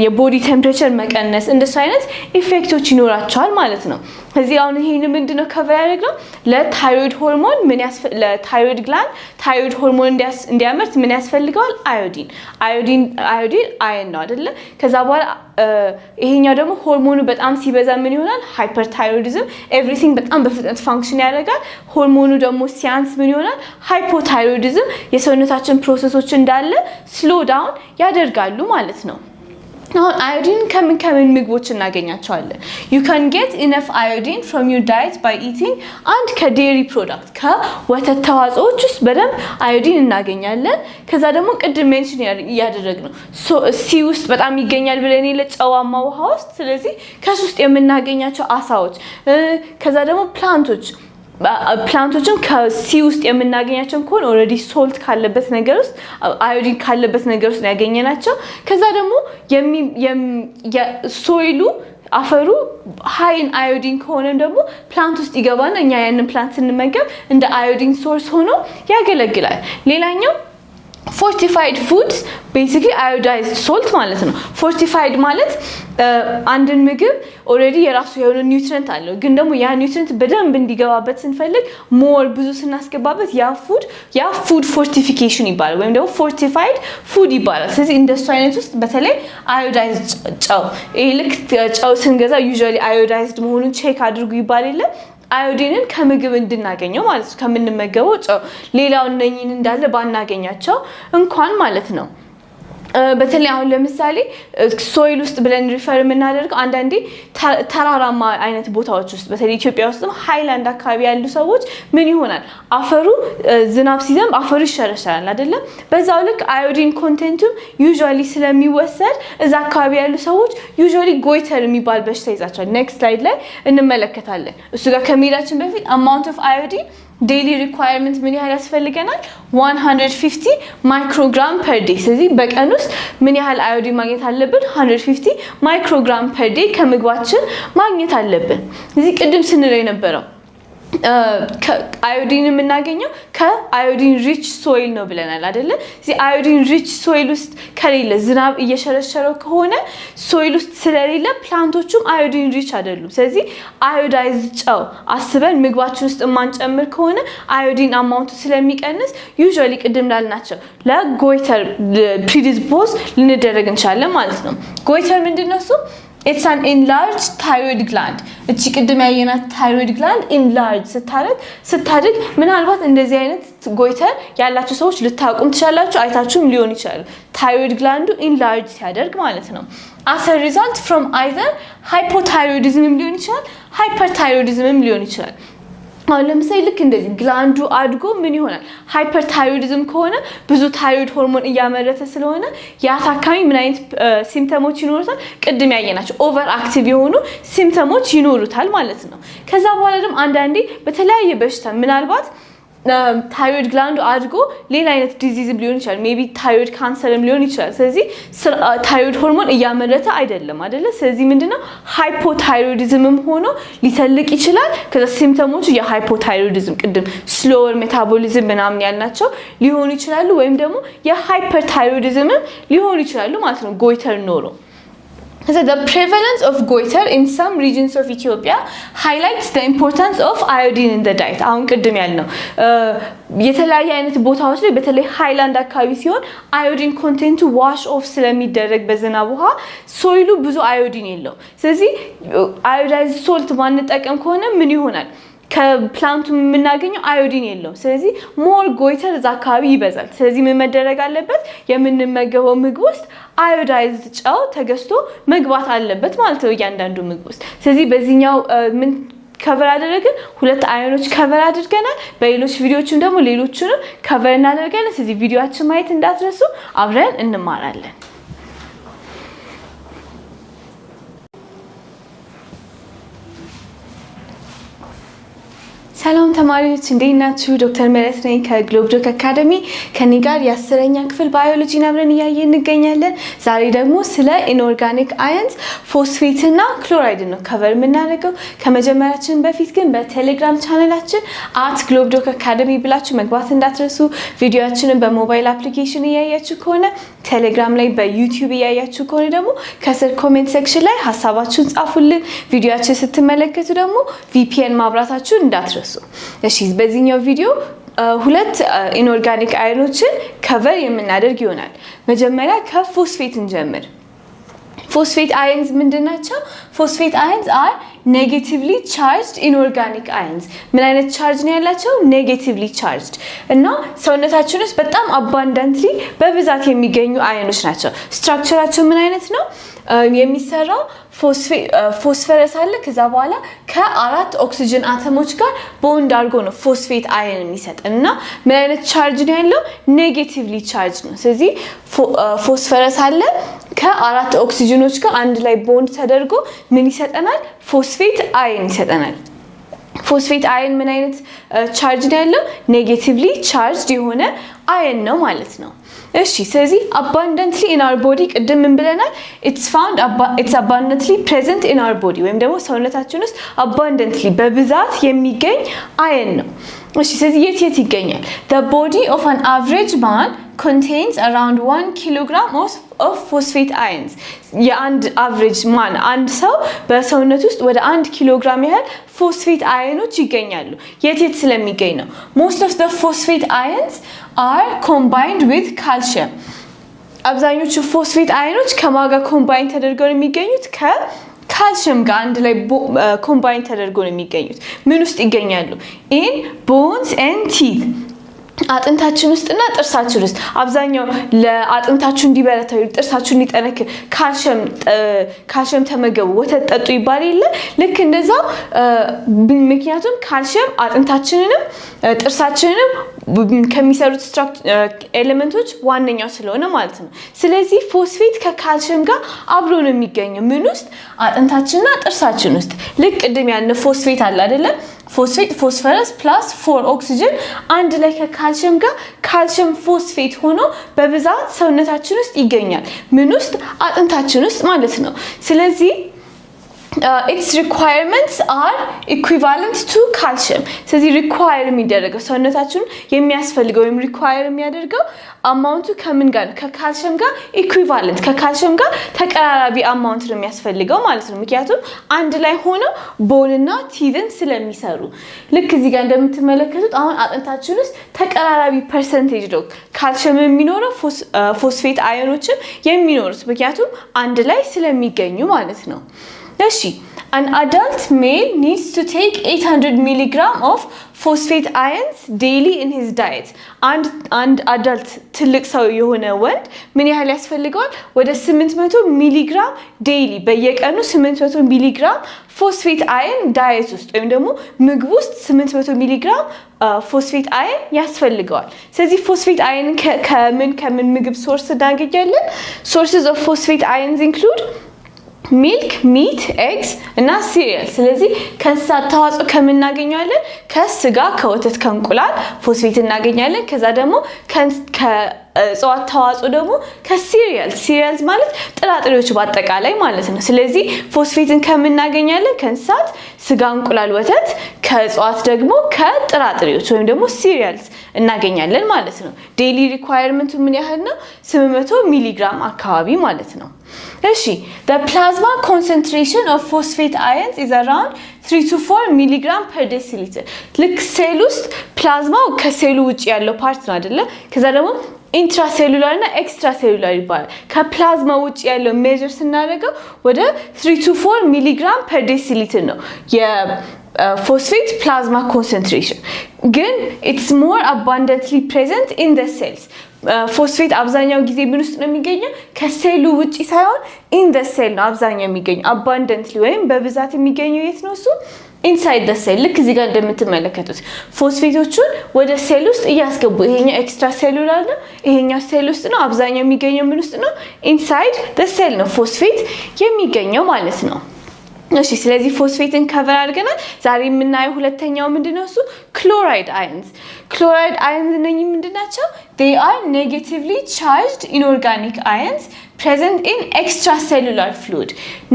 የቦዲ ቴምፕሬቸር መቀነስ እንደሱ አይነት ኢፌክቶች ይኖራቸዋል ማለት ነው። እዚህ አሁን ይሄን ምንድነው ከቨር ያደርገው? ለታይሮይድ ሆርሞን ለታይሮይድ ግላንድ ታይሮይድ ሆርሞን እንዲያመርት ምን ያስፈልገዋል? አዮዲን አየን ነው አይደለ? ከዛ በኋላ ይሄኛው ደግሞ ሆርሞኑ በጣም ሲበዛ ምን ይሆናል? ሃይፐርታይሮይዲዝም ኤቭሪቲንግ በጣም በፍጥነት ፋንክሽን ያደርጋል። ሆርሞኑ ደግሞ ሲያንስ ምን ይሆናል? ሃይፖታይሮይዲዝም የሰውነታችን ፕሮሰሶች እንዳለ ስሎ ዳውን ያደርጋሉ ማለት ነው። አሁን አዮዲን ከምን ምግቦች እናገኛቸዋለን? you can get enough iodine from your diet by eating and ከዴሪ ፕሮዳክት ከወተት ተዋጽኦች ውስጥ በደንብ አዮዲን እናገኛለን። ከዛ ደግሞ ቅድም ሜንሽን ያደረግነው ሲ ውስጥ በጣም ይገኛል ብለን ለጨዋማ ውሃ ውስጥ። ስለዚህ ከሱ ውስጥ የምናገኛቸው አሳዎች ከዛ ደግሞ ፕላንቶችን ከሲ ውስጥ የምናገኛቸው ከሆነ ኦልሬዲ ሶልት ካለበት ነገር ውስጥ አዮዲን ካለበት ነገር ውስጥ ያገኘናቸው። ከዛ ደግሞ ሶይሉ አፈሩ ሃይን አዮዲን ከሆነም ደግሞ ፕላንት ውስጥ ይገባና እኛ ያንን ፕላንት ስንመገብ እንደ አዮዲን ሶርስ ሆኖ ያገለግላል። ሌላኛው fortified foods basically iodized salt ማለት ነው። fortified ማለት አንድን ምግብ ኦሬዲ የራሱ የሆነ ኒውትሪየንት አለው፣ ግን ደግሞ ያ ኒውትሪየንት በደንብ እንዲገባበት ስንፈልግ ሞር ብዙ ስናስገባበት ያ ፉድ ፎርቲፊኬሽን ይባላል ወይም ደግሞ fortified food ይባላል። ስለዚህ እንደሱ አይነት ውስጥ በተለይ iodized ጨው ልክ ጨው ስንገዛ usually iodized መሆኑን ቼክ አድርጉ ይባል የለ? አዮዲንን ከምግብ እንድናገኘው ማለት ነው ከምንመገበው ጨው ሌላው እነኝን እንዳለ ባናገኛቸው እንኳን ማለት ነው። በተለይ አሁን ለምሳሌ ሶይል ውስጥ ብለን ሪፈር የምናደርገው አንዳንዴ ተራራማ አይነት ቦታዎች ውስጥ በተለይ ኢትዮጵያ ውስጥም ሃይላንድ አካባቢ ያሉ ሰዎች ምን ይሆናል? አፈሩ ዝናብ ሲዘንብ አፈሩ ይሸረሸራል አይደለ? በዛው ልክ አዮዲን ኮንቴንቱ ዩዥዋሊ ስለሚወሰድ እዛ አካባቢ ያሉ ሰዎች ዩዥዋሊ ጎይተር የሚባል በሽታ ይዛቸዋል። ኔክስት ስላይድ ላይ እንመለከታለን። እሱ ጋር ከመሄዳችን በፊት አማውንት ኦፍ አዮዲን ዴይሊ ሪኳየርመንት ምን ያህል ያስፈልገናል? 150 ማይክሮግራም ፐር ዴይ። ስለዚህ በቀን ውስጥ ምን ያህል አዮዲን ማግኘት አለብን? 150 ማይክሮግራም ፐር ዴይ ከምግባችን ማግኘት አለብን። እዚህ ቅድም ስንለው የነበረው አዮዲን የምናገኘው ከአዮዲን ሪች ሶይል ነው ብለናል አይደለ? እዚህ አዮዲን ሪች ሶይል ውስጥ ከሌለ ዝናብ እየሸረሸረው ከሆነ ሶይል ውስጥ ስለሌለ ፕላንቶቹም አዮዲን ሪች አይደሉም። ስለዚህ አዮዳይዝ ጨው አስበን ምግባችን ውስጥ ማንጨምር ከሆነ አዮዲን አማውንቱ ስለሚቀንስ ዩዥዋሊ ቅድም እንዳልናቸው ለጎይተር ፕሪዲስፖዝ ልንደረግ እንችላለን ማለት ነው። ጎይተር ምንድነው እሱ? It's an enlarged thyroid gland. እቺ ቅድም ያየናት thyroid gland enlarge ስታድግ ምናልባት እንደዚህ አይነት ጎይተር ያላችሁ ሰዎች ልታውቁም ትችላላችሁ፣ አይታችሁም ሊሆን ይችላል። thyroid gland enlarge ሲያደርግ ማለት ነው። As a result from either hypothyroidism ሊሆን ይችላል፣ hyperthyroidism ሊሆን ይችላል። አሁን ለምሳሌ ልክ እንደዚህ ግላንዱ አድጎ ምን ይሆናል? ሃይፐርታይሮይዲዝም ከሆነ ብዙ ታይሮይድ ሆርሞን እያመረተ ስለሆነ ያ ታካሚ ምን አይነት ሲምፕተሞች ይኖሩታል? ቅድም ያየናቸው ኦቨር አክቲቭ የሆኑ ሲምፕተሞች ይኖሩታል ማለት ነው። ከዛ በኋላ ደግሞ አንዳንዴ በተለያየ በሽታ ምናልባት ታይሮይድ ግላንዱ አድጎ ሌላ አይነት ዲዚዝም ሊሆን ይችላል። ሜቢ ታይሮይድ ካንሰርም ሊሆን ይችላል። ስለዚህ ታይሮይድ ሆርሞን እያመረተ አይደለም አይደለ? ስለዚህ ምንድነው ሃይፖታይሮይዲዝምም ሆኖ ሊተልቅ ይችላል። ከዛ ሲምፕተሞቹ የሃይፖታይሮይዲዝም ቅድም ስሎወር ሜታቦሊዝም ምናምን ያልናቸው ሊሆኑ ይችላሉ፣ ወይም ደግሞ የሃይፐርታይሮይዲዝምም ሊሆኑ ይችላሉ ማለት ነው ጎይተር ኖሮ። So the prevalence of goiter in some regions of Ethiopia highlights the importance of iodine in the diet. አሁን ቅድም ያልነው የተለያየ አይነት ቦታዎች ላይ በተለይ ሃይላንድ አካባቢ ሲሆን አዮዲን ኮንቴንቱ ዋሽ ኦፍ ስለሚደረግ በዝናብ ውሃ ሶይሉ ብዙ አዮዲን የለውም። ስለዚህ አዮዳይዝ ሶልት ማንጠቀም ከሆነ ምን ይሆናል? ከፕላንቱ የምናገኘው አዮዲን የለውም። ስለዚህ ሞር ጎይተር እዛ አካባቢ ይበዛል። ስለዚህ ምን መደረግ አለበት? የምንመገበው ምግብ ውስጥ አዮዳይዝድ ጨው ተገዝቶ መግባት አለበት ማለት ነው እያንዳንዱ ምግብ ውስጥ። ስለዚህ በዚህኛው ምን ከቨር አደረግን? ሁለት አዮኖች ከቨር አድርገናል። በሌሎች ቪዲዮዎችም ደግሞ ሌሎቹንም ከቨር እናደርጋለን። ስለዚህ ቪዲዮአችን ማየት እንዳትረሱ፣ አብረን እንማራለን። ሰላም ተማሪዎች እንዴት ናችሁ? ዶክተር ምህረት ነኝ ከግሎብዶክ አካዳሚ። ከኔ ጋር የ10ኛ ክፍል ባዮሎጂን አብረን እያየን እንገኛለን። ዛሬ ደግሞ ስለ ኢንኦርጋኒክ አየንስ ፎስፌት እና ክሎራይድ ነው ከቨር የምናደርገው። ከመጀመራችን በፊት ግን በቴሌግራም ቻናላችን @ግሎብዶክ አካዳሚ ብላችሁ መግባት እንዳትረሱ። ቪዲዮአችንን በሞባይል አፕሊኬሽን እያያችሁ ከሆነ ቴሌግራም ላይ፣ በዩቲዩብ እያያችሁ ከሆነ ደግሞ ከስር ኮሜንት ሴክሽን ላይ ሐሳባችሁን ጻፉልን። ቪዲዮአችን ስትመለከቱ ደግሞ VPN ማብራታችሁን እንዳትረሱ። እሺ በዚህኛው ቪዲዮ ሁለት ኢንኦርጋኒክ አዮኖችን ከቨር የምናደርግ ይሆናል። መጀመሪያ ከፎስፌት እንጀምር። ፎስፌት አየንስ ምንድናቸው? ፎስፌት አየንስ አር ኔጌቲቭሊ ቻርጅድ ኢንኦርጋኒክ አየንስ። ምን አይነት ቻርጅ ነው ያላቸው? ኔጌቲቭሊ ቻርጅድ እና ሰውነታችን ውስጥ በጣም አባንዳንትሊ በብዛት የሚገኙ አየኖች ናቸው። ስትራክቸራቸው ምን አይነት ነው? የሚሰራው ፎስፈረስ አለ። ከዛ በኋላ ከ4 ኦክሲጅን አተሞች ጋር ቦንድ አድርጎ ነው ፎስፌት አየን የሚሰጠን እና ምን አይነት ቻርጅ ነው ያለው? ኔጌቲቭሊ ቻርጅ ነው። ስለዚህ ፎስፈረስ አለ ከ4 ኦክሲጅኖች ጋር አንድ ላይ ቦንድ ተደርጎ ምን ይሰጠናል? ፎስፌት አየን ይሰጠናል። ፎስፌት አየን ምን አይነት ቻርጅ ነው ያለው? ኔጌቲቭሊ ቻርጅድ የሆነ አየን ነው ማለት ነው። እሺ ስለዚህ abundantly in our body ቅድም ምን ብለናል? it's abundantly present in our body ወይም ደግሞ ሰውነታችን ውስጥ abundantly በብዛት የሚገኝ አየን ነው። እሺ ስለዚህ የት ይገኛል? The body of an average man contains around 1 kilogram of phosphate ions. የአንድ average man አንድ ሰው በሰውነት ውስጥ ወደ 1 ኪሎግራም ያህል ፎስፌት አየኖች ይገኛሉ። የት ስለሚገኝ ነው? Most of the phosphate ions are combined with calcium. አብዛኞቹ ፎስፌት አየኖች ከማጋ ኮምባይን ተደርገው ነው የሚገኙት? ካልሲየም ጋር አንድ ላይ ኮምባይን ተደርገው ነው የሚገኙት። ምን ውስጥ ይገኛሉ? in bones and teeth አጥንታችን ውስጥና ጥርሳችን ውስጥ። አብዛኛው ለአጥንታችሁ እንዲበረታ ጥርሳችሁ እንዲጠነክር ካልሲየም ተመገቡ፣ ወተት ጠጡ ይባል የለ? ልክ እንደዛ ምክንያቱም ካልሲየም አጥንታችንንም ጥርሳችንንም ከሚሰሩት ኤሌመንቶች ዋነኛው ስለሆነ ማለት ነው። ስለዚህ ፎስፌት ከካልሲየም ጋር አብሮ ነው የሚገኘው ምን ውስጥ? አጥንታችንና ጥርሳችን ውስጥ። ልክ ቅድም ያለ ፎስፌት አለ አይደለ? ፎስፌት ፎስፈረስ ፕላስ 4 ኦክሲጅን አንድ ላይ ከካልሲየም ጋር ካልሲየም ፎስፌት ሆኖ በብዛት ሰውነታችን ውስጥ ይገኛል። ምን ውስጥ? አጥንታችን ውስጥ ማለት ነው። ስለዚህ its requirements are equivalent to calcium ስለዚህ require የሚደረገው ሰውነታችን የሚያስፈልገው ወይም require የሚያደርገው አማውንቱ ከምን ጋር ከካልሲየም ጋር equivalent ከካልሲየም ጋር ተቀራራቢ አማውንት ነው የሚያስፈልገው ማለት ነው ምክንያቱም አንድ ላይ ሆኖ ቦንና ቲዝን ስለሚሰሩ ልክ እዚህ ጋር እንደምትመለከቱት አሁን አጥንታችን ውስጥ ተቀራራቢ ፐርሰንቴጅ ነው ካልሲየም የሚኖረው ፎስፌት አዮኖችም የሚኖሩት ምክንያቱም አንድ ላይ ስለሚገኙ ማለት ነው እሺ an adult male needs to take 800 mg of phosphate ions daily in his diet and adult ትልቅ ሰው የሆነ ወንድ ምን ያህል ያስፈልገዋል ወደ 800 mg daily በየቀኑ 800 mg phosphate ion diet ውስጥ ወይም ደግሞ ምግብ ውስጥ 800 mg phosphate ion ያስፈልገዋል ስለዚህ phosphate ion ከምን ምግብ ሶርስ እናገኛለን sources of phosphate ions include milk meat eggs እና cereal ስለዚህ ከእንስሳት ተዋጽኦ ከምናገኛለን ከስጋ ከወተት ከእንቁላል ፎስፌት እናገኛለን ከዛ ደግሞ ከእጽዋት ተዋጽኦ ደግሞ ከሲሪያልስ ማለት ጥራጥሬዎች በአጠቃላይ ማለት ነው ስለዚህ ፎስፌትን ከምናገኛለን ከእንስሳት ስጋ እንቁላል ወተት ከእጽዋት ደግሞ ከጥራጥሬዎች ወይም ደግሞ cereals እናገኛለን ማለት ነው daily requirement ምን ያህል ነው 700 mg አካባቢ ማለት ነው እሺ the plasma concentration of phosphate ions is around 3 to 4 mg per deciliter ልክ ሴል ውስጥ ፕላዝማው ከሴሉ ውጪ ያለው ፓርት ነው አይደለ ከዛ ደግሞ intracellular እና extracellular ይባላል ከፕላዝማ ውጪ ያለው ሜጀር ስናደርገው ወደ 3 to 4 mg per deciliter ነው phosphate plasma concentration ግን it's more abundantly present in the cells phosphate አብዛኛው ጊዜ ምን ውስጥ ነው የሚገኘው ከሴሉ ውጪ ሳይሆን in the cell ነው አብዛኛው የሚገኘው abundantly ወይም በብዛት የሚገኘው የት ነው እሱ inside the cell ልክ እዚህ ጋር እንደምትመለከቱት ፎስፌቶቹን ወደ ሴል ውስጥ እያስገቡ ይሄኛው ኤክስትራ ሴሉላር ነው ይሄኛው ሴል ውስጥ ነው አብዛኛው የሚገኘው ምን ውስጥ ነው inside the cell ነው ፎስፌት የሚገኘው ማለት ነው እሺ ስለዚህ ፎስፌትን ከቨር አድርገናል ዛሬ የምናየው ሁለተኛው ምንድነው እሱ ክሎራይድ አዮንስ እነኚህ ምንድናቸው they are negatively charged inorganic ions present in extracellular fluid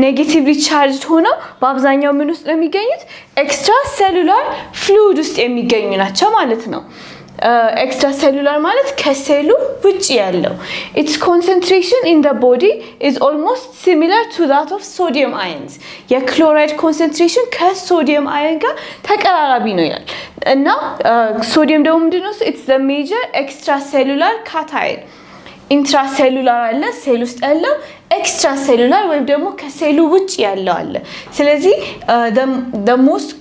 negatively charged ሆነው በአብዛኛው ምን ውስጥ ነው የሚገኙት extracellular fluid ውስጥ የሚገኙ ናቸው ማለት ነው extracellular ማለት ከሴሉ ውጪ ያለው its concentration in the body is almost similar to that of sodium ions የክሎራይድ concentration ከሶዲየም አዮን ጋር ተቀራራቢ ነው ይላል እና ሶዲየም ደግሞ ምንድነው it's the major extracellular cation intracellular አለ ሴል ውስጥ ያለው extracellular ወይም ደግሞ ከሴሉ ውጪ ያለው አለ ስለዚህ the most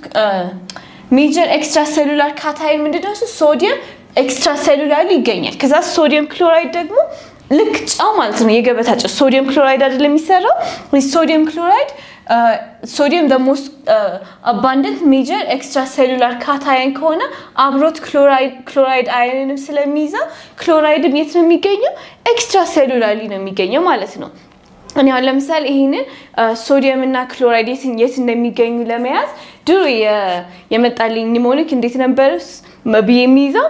major extracellular cation ምንድነው ሶዲየም extracellular ይገኛል ከዛ ሶዲየም ክሎራይድ ደግሞ ልክ ጫው ማለት ነው የገበታ ጫው ሶዲየም ክሎራይድ አይደለም የሚሰራው ሶዲየም ክሎራይድ sodium the most abundant major extracellular cation ከሆነ አብሮት ክሎራይድ አዮንንም ስለሚይዛ ክሎራይድ የት ነው የሚገኘው extracellular ነው የሚገኘው ማለት ነው እኔ አሁን ለምሳሌ ይሄንን ሶዲየም እና ክሎራይድ የት እንደሚገኙ ለመያዝ ድሮ የመጣልኝ ኒሞኒክ እንዴት ነበርስ የሚይዘው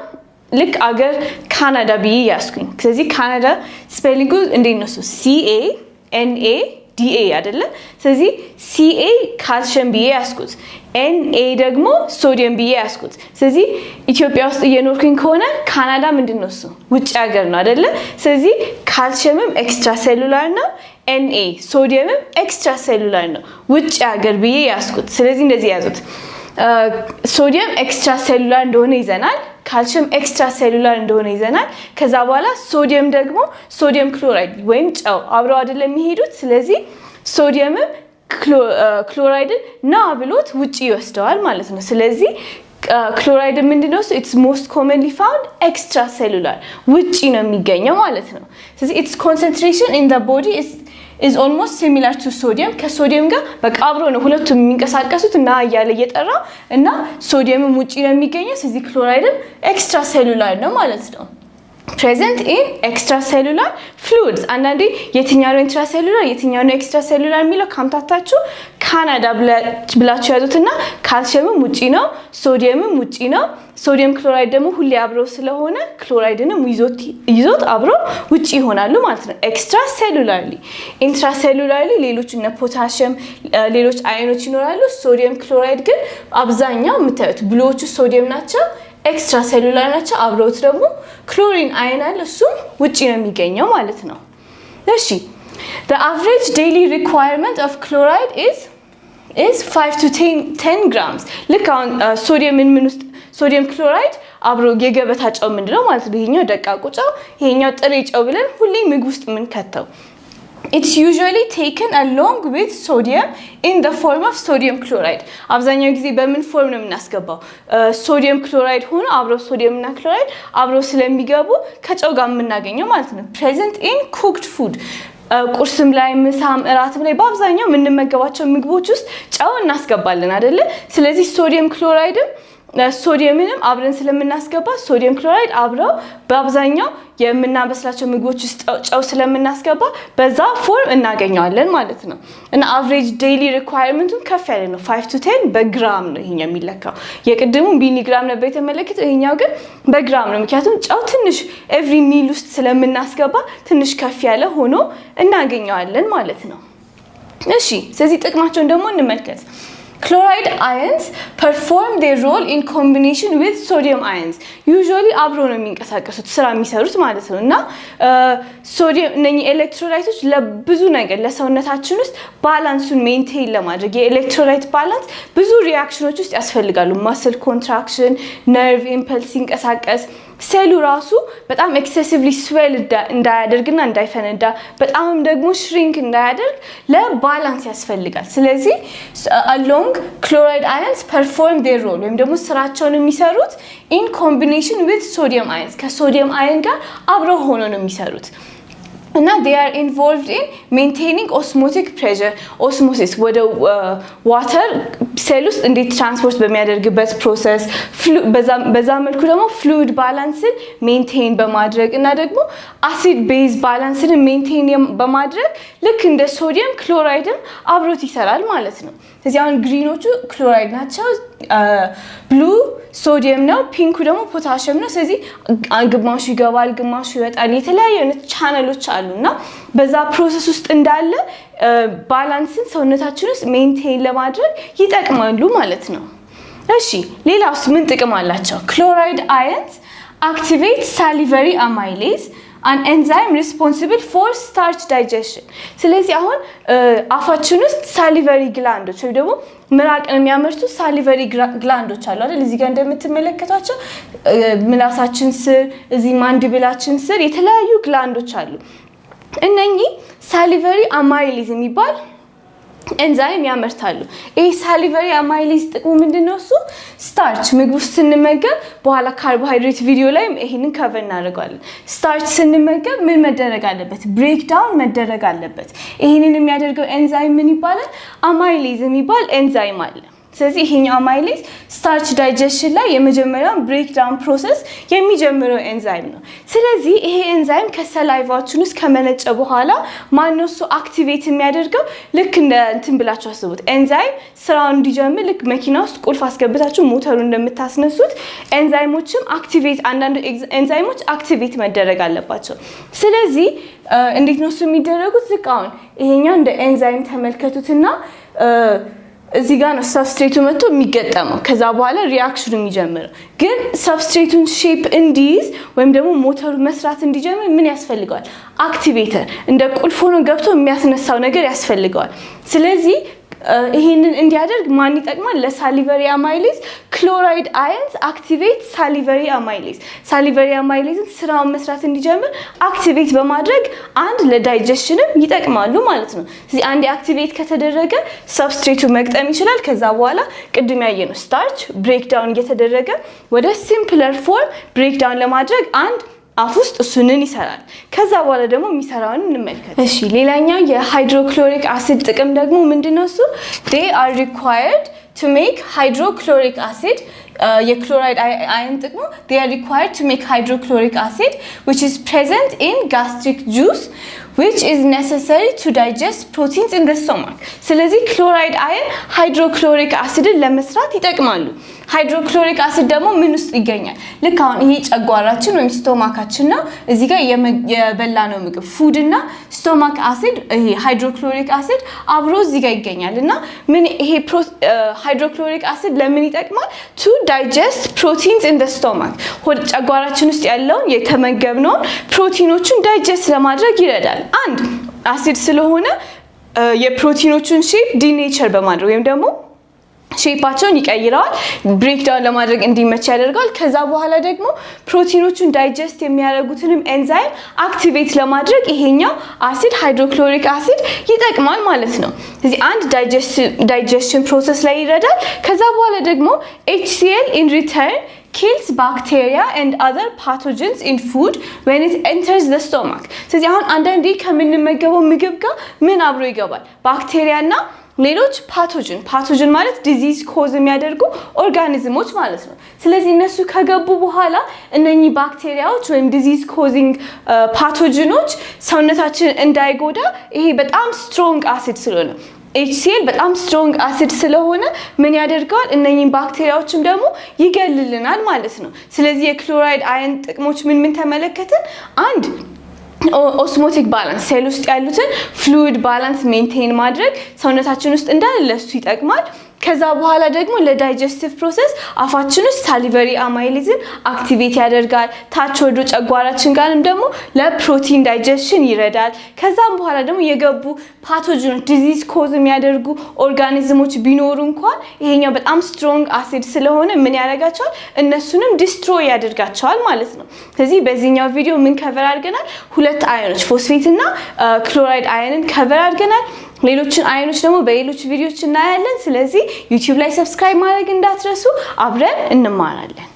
ልክ አገር ካናዳ ቢይ ያስኩኝ ስለዚህ ካናዳ ስፔሊንጉ እንዴት ነው CANADA አይደለ ስለዚህ CA ካልሲየም ቢይ ያስኩት NA ደግሞ ሶዲየም ቢይ ያስኩት ስለዚህ ኢትዮጵያ ውስጥ እየኖርኩኝ ከሆነ ካናዳ ምንድነው እሱ ውጭ ሀገር ነው አይደለ ስለዚህ ካልሲየምም ኤክስትራሴሉላር ነው Na ሶዲየምም ኤክስትራሴሉላር ነው ውጭ ሀገር ቢይ ያስኩት ስለዚህ እንደዚህ ያዙት ሶዲየም ኤክስትራሴሉላር እንደሆነ ይዘናል ካልሲየም ኤክስትራሴሉላር እንደሆነ ይዘናል ከዛ በኋላ ሶዲየም ደግሞ ሶዲየም ክሎራይድ ወይም ጫው አብረው አይደለም የሚሄዱት ስለዚህ ሶዲየም ክሎራይድን ና ብሎት ውጪ ይወስደዋል ማለት ነው ስለዚህ ክሎራይድ ምንድነው it's most commonly found extracellular ውጪ ነው የሚገኘው ማለት ነው ስለዚህ its concentration in the body is almost similar to sodium ከሶዲየም ጋር በቃ አብሮ ነው ሁለቱም የሚንቀሳቀሱት እና ያለ እየጠራ እና ሶዲየምም ውጪ ነው የሚገኘው ስለዚህ ክሎራይድም extracellular ነው ማለት ነው present in extracellular fluids አንዳንዴ የትኛው ነው intracellular የትኛው ነው extracellular የሚለው ካምታታችሁ ካናዳ ብላችሁ ያዙትና ካልሲየምም ውጪ ነው ሶዲየምም ውጪ ነው ሶዲየም ክሎራይድ ደግሞ ሁሌ አብረው ስለሆነ ክሎራይድንም ይዞት አብረው ውጪ ይሆናሉ ማለት ነው ኤክስትራ ሴሉላርሊ ኢንትራ ሴሉላርሊ ሌሎች እነ ፖታሺየም ሌሎች አዮኖች ይኖራሉ ሶዲየም ክሎራይድ ግን አብዛኛው የምታዩት ብሎቹ ሶዲየም ናቸው ኤክስትራ ሴሉላር ናቸው አብረውት ደግሞ ክሎሪን አዮን አለ እሱም ውጪ ነው የሚገኘው ማለት ነው እሺ the average daily requirement of chloride is 5 to 10 grams ልክ አሁን ሶዲየም ውስጥ ሶዲየም ክሎራይድ አብሮ የገበታ ጨው ምንድነው ማለት ነው ይሄኛው ደቃቁ ጨው ይሄኛው ጥሬ ጨው ብለን ሁሌ ምግብ ውስጥ ምን ከተው It's usually taken along with sodium in the form of sodium chloride. አብዛኛው ጊዜ በምን ፎርም ነው የምናስገባው? ሶዲየም ክሎራይድ ሆኖ አብሮ ሶዲየም እና ክሎራይድ አብሮ ስለሚገቡ ከጨው ጋር የምናገኘው ማለት ነው። Present in cooked food. ቁርስም ላይ ምሳም እራትም ላይ በአብዛኛው የምንመገባቸው ምግቦች ውስጥ ጨው እናስገባለን አይደለ? ስለዚህ ሶዲየም ክሎራይድም ሶዲየምንም አብረን ስለምናስገባ ሶዲየም ክሎራይድ አብረው በአብዛኛው የምናበስላቸው ምግቦች ውስጥ ጨው ስለምናስገባ በዛ ፎርም እናገኘዋለን ማለት ነው እና አቨሬጅ ዴይሊ ሪኳየርመንቱን ከፍ ያለ ነው 5 to 10 በግራም ነው ይሄኛው የሚለካው የቅድሙ ሚሊግራም ነበር የተመለከተው ይሄኛው ግን በግራም ነው ምክንያቱም ጨው ትንሽ ኤቭሪ ሚል ውስጥ ስለምናስገባ ትንሽ ከፍ ያለ ሆኖ እናገኘዋለን ማለት ነው እሺ ስለዚህ ጥቅማቸውን ደግሞ እንመልከት Chloride ions perform their role in combination with sodium ions. Usually አብሮ ነው የሚንቀሳቀሱት ስራ የሚሰሩት ማለት ነው እና ሶዲየም እነኚህ ኤሌክትሮላይቶች ለብዙ ነገር ለሰውነታችን ውስጥ ባላንሱን ሜንቴን ለማድረግ የኤሌክትሮላይት ባላንስ ብዙ ሪአክሽኖች ውስጥ ያስፈልጋሉ ማስል ኮንትራክሽን ነርቭ ኢምፐልስ ሲንቀሳቀስ ሴሉ ራሱ በጣም ኤክሰሲቭሊ ስዌል እንዳያደርግና እንዳይፈነዳ በጣምም ደግሞ ሽሪንክ እንዳያደርግ ለባላንስ ያስፈልጋል ስለዚህ along chloride ions perform their role ወይም ደግሞ ስራቸውን የሚሰሩት in combination with sodium ions ከሶዲየም አየን ጋር አብረው ሆነው ነው የሚሰሩት እና they are involved in maintaining osmotic pressure osmosis ወደ water ሴል ውስጥ እንዴት ትራንስፖርት በሚያደርግበት ፕሮሰስ በዛ መልኩ ደግሞ fluid ባላንስን ሜንቴን በማድረግ እና ደግሞ አሲድ ቤዝ ባላንስን ሜንቴን በማድረግ ልክ እንደ ሶዲየም ክሎራይድም አብሮት ይሰራል ማለት ነው ስለዚህ አሁን ግሪኖቹ ክሎራይድ ናቸው ብሉ ሶዲየም ነው ፒንኩ ደግሞ ፖታሺየም ነው ስለዚህ ግማሹ ይገባል ግማሹ ይወጣል የተለያየ አይነት ቻነሎች አሉና በዛ ፕሮሰስ ውስጥ እንዳለ ባላንስን ሰውነታችን ውስጥ ሜንቴን ለማድረግ ይጠቅማሉ ማለት ነው እሺ ሌላውስ ምን ጥቅም አላቸው ክሎራይድ አየንስ activate salivary amylase an enzyme responsible for starch digestion ስለዚህ አሁን አፋችን ውስጥ salivary glands ወይ ደግሞ ምራቅን የሚያመርቱ salivary glands አሉ አይደል እዚህ ጋር እንደምትመለከቷቸው ምላሳችን ስር እዚህ ማንዲብላችን ስር የተለያዩ ግላንዶች አሉ እነኚህ salivary amylase የሚባል ኤንዛይም ያመርታሉ ይሄ salivary amylase ጥቅሙ ምንድነው እሱ ስታርች ምግብ ስንመገብ በኋላ ካርቦሃይድሬት ቪዲዮ ላይ ይሄንን ከቨር እናደርጋለን ስታርች ስንመገብ ምን መደረግ አለበት ብሬክ ዳውን መደረግ አለበት ይሄንን የሚያደርገው ኤንዛይም ምን ይባላል amylase የሚባል ኤንዛይም አለ ስለዚህ ይሄኛው amylase starch digestion ላይ የመጀመሪያው ብሬክ ዳውን ፕሮሰስ የሚጀምረው ኤንዛይም ነው ስለዚህ ይሄ ኤንዛይም ከሰላይቫችን ውስጥ ከመነጨ በኋላ ማነው እሱ አክቲቬት የሚያደርገው ልክ እንደ እንትን ብላችሁ አስቡት ኤንዛይም ስራውን እንዲጀምር ልክ መኪና ውስጥ ቁልፍ አስገብታችሁ ሞተሩን እንደምታስነሱት ኤንዛይሞችም አክቲቬት አንዳንድ ኤንዛይሞች አክቲቬት መደረግ አለባቸው ስለዚህ እንዴት ነው እሱ የሚደረጉት ልክ አሁን ይሄኛው እንደ ኤንዛይም ተመልከቱትና እዚህ ጋር ነው ሰብስትሬቱ መጥቶ የሚገጠመው ከዛ በኋላ ሪአክሽኑ የሚጀምረው ግን ሰብስትሬቱን ሼፕ እንዲይዝ ወይም ደግሞ ሞተሩ መስራት እንዲጀምር ምን ያስፈልጋል አክቲቬተር እንደ ቁልፍ ሆኖ ገብቶ የሚያስነሳው ነገር ያስፈልጋል ስለዚህ ይሄንን እንዲያደርግ ማን ይጠቅማል ለሳሊቨሪ አማይሌዝ ክሎራይድ አየንስ አክቲቬት ሳሊቨሪ አማይሌዝን ስራውን መስራት እንዲጀምር አክቲቬት በማድረግ አንድ ለዳይጀሽንም ይጠቅማሉ ማለት ነው ስለዚህ አንድ አክቲቬት ከተደረገ ሰብስትሬቱ መግጠም ይችላል ከዛ በኋላ ቅድም ያየነው ስታርች ብሬክ ዳውን እየተደረገ ወደ ሲምፕለር ፎርም ብሬክ ዳውን ለማድረግ አንድ አፍ ውስጥ እሱንን ይሰራል ከዛ በኋላ ደግሞ የሚሰራውን እንመልከት እሺ ሌላኛው የሃይድሮክሎሪክ አሲድ ጥቅም ደግሞ ምንድነው እሱ they are required to make hydrochloric acid የክሎራይድ አየን ጥቅሙ they are required to make hydrochloric acid which is present in gastric juice which is necessary to digest proteins in the stomach ስለዚህ ክሎራይድ አየን ሃይድሮክሎሪክ አሲድን ለመስራት ይጠቅማሉ ሃይድሮክሎሪክ አሲድ ደግሞ ምን ውስጥ ይገኛል ልክ አሁን ይሄ ጨጓራችን ወይም ስቶማካችን ነው እዚህ ጋር የበላነው ምግብ ፉድ እና ስቶማክ አሲድ ይሄ ሃይድሮክሎሪክ አሲድ አብሮ እዚህ ጋር ይገኛልና ምን ይሄ ሃይድሮክሎሪክ አሲድ ለምን ይጠቅማል to digest proteins in the stomach ሆድ ጨጓራችን ውስጥ ያለውን የተመገብነው ፕሮቲኖችን ዳይጀስት ለማድረግ ይረዳል አንድ አሲድ ስለሆነ የፕሮቲኖችን ሼፕ ዲኔቸር በማድረግ ወይም ደግሞ ሼፓቸውን ይቀይራል ብሬክ ዳውን ለማድረግ እንዲመች ያደርጋል ከዛ በኋላ ደግሞ ፕሮቲኖቹን ዳይጀስት የሚያደርጉትንም ኤንዛይም አክቲቬት ለማድረግ ይሄኛው አሲድ ሃይድሮክሎሪክ አሲድ ይጠቅማል ማለት ነው ስለዚህ አንድ ዳይጀስሽን ፕሮሰስ ላይ ይረዳል ከዛ በኋላ ደግሞ HCl in return kills bacteria and other pathogens in food when it enters the stomach ስለዚህ አሁን አንዳንዴ ከምንመገበው ምግብ ጋር ምን አብሮ ይገባል ባክቴሪያና ሌሎች ፓቶጅን ማለት ዲዚዝ ኮዝ የሚያደርጉ ኦርጋኒዝሞች ማለት ነው ስለዚህ እነሱ ከገቡ በኋላ እነኚህ ባክቴሪያዎች ወይም ዲዚዝ ኮዚንግ ፓቶጅኖች ሰውነታችን እንዳይጎዳ ይሄ በጣም ስትሮንግ አሲድ ስለሆነ HCl በጣም ስትሮንግ አሲድ ስለሆነ ምን ያደርጋል እነኚህ ባክቴሪያዎችም ደግሞ ይገልልናል ማለት ነው ስለዚህ የክሎራይድ አየን ጥቅሞች ምን ተመለከትን አንድ ኦስሞቲክ ባላንስ ሴል ውስጥ ያሉትን ፍሉይድ ባላንስ ሜንቴን ማድረግ ሰውነታችን ውስጥ እንዳለ ለሱ ይጠቅማል ከዛ በኋላ ደግሞ ለዳይጀስቲቭ ፕሮሰስ አፋችን ውስጥ ሳሊቨሪ አማይሌዝን አክቲቬት ያደርጋል ታች ወዶ ጨጓራችን ጋርም ደግሞ ለፕሮቲን ዳይጀስሽን ይረዳል ከዛም በኋላ ደግሞ የገቡ ፓቶጅኖች ዲዚዝ ኮዝ የሚያደርጉ ኦርጋኒዝሞች ቢኖሩ እንኳን ይሄኛው በጣም ስትሮንግ አሲድ ስለሆነ ምን ያደርጋቸዋል እነሱንም ዲስትሮይ ያደርጋቸዋል ማለት ነው ስለዚህ በዚህኛው ቪዲዮ ምን ከቨር አድርገናል ሁለት አዮኖች ፎስፌት እና ክሎራይድ አየንን ከቨር አድርገናል ሌሎችን አዮኖች ደግሞ በሌሎች ቪዲዮዎች እናያለን ስለዚህ YouTube ላይ ሰብስክራይብ ማድረግ እንዳትረሱ አብረን እንማራለን